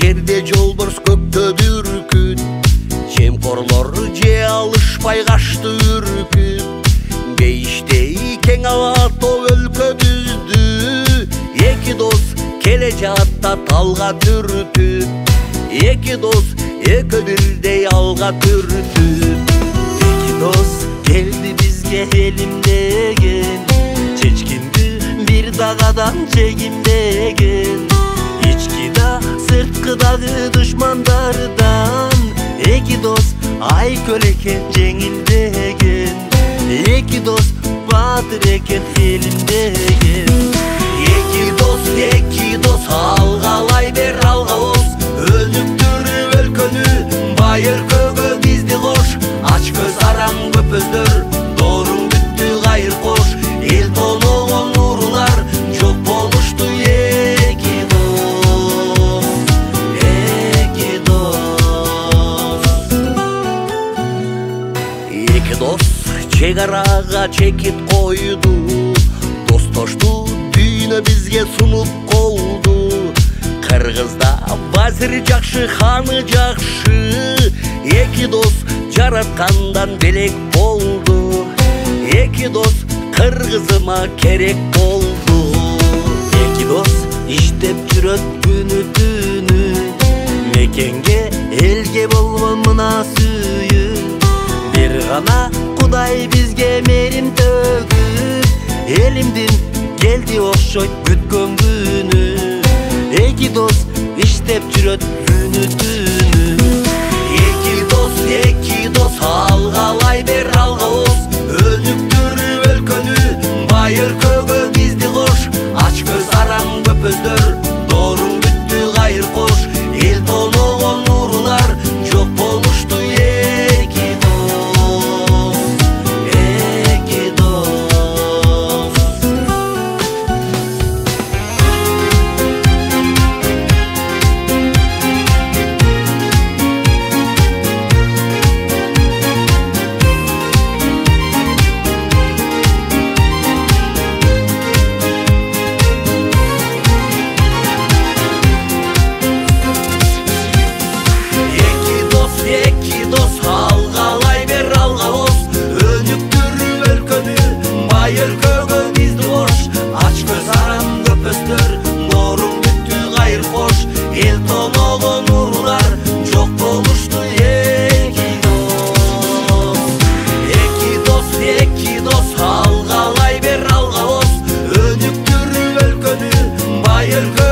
жерде жолборс көктө бүркүт, жемқорлор же алышпай качты үркүт. Бейиштей кең алатоо өлкө түздү, эки дос келе жатта талга түртүп, эки дос экөө бирдей алга түртүп. Эки дос келди бизге элимдеген, чечкинди бир дагадан чегимдеген, ички да сырткыдагы душмандардан. Эки дос айкөл экен жеңилдеген, эки дос баатыр экен элимдеген. Эки дос алгалай бер алгалоос, өнүктүрүп өлкөнү байыркөөгө бизди кош. Ач көз арам көпөздөр дооруң бүттү кайыр кош, эл тооногон уруулар жок болушту. Эки дос, эки дос. Эки дос чек арага чекит койду, достошту дүйнө бизге сунуп колду. Кыргызда вазир жакшы, ханы жакшы, эки дос жараткандан белек болду. Эки дос кыргызыма керек болду. Эки дос иштеп жүрөт күнү түнү, мекенге элге болгон мына сүйүү. Бир гана Кудай бизге мерим төгүп, элимдин келди окшойт күткөн күнү. Эки дос иштеп жүрөт күнү түнү. Эки дос алгалай бер алгалоос, өнүктүрүп өлкөнү байыркөөгө бизди кош. Ач көз арам көпөздөр дооруң бүттү кайыр кош, эл тооногон уруулар жок болушту. Эки дос, эки дос. Эки дос алгалай бер алгалоос, өнүктүрүп өлкөнү байыркөөгө бизди кош. Ач көз арам көпөздөр дооруң бүттү кайыр кош, эл тооногон уруулар жок болушту. Эки дос алгалай бер алгалоос, өнүктүрүп өлкөнү байыркөөгө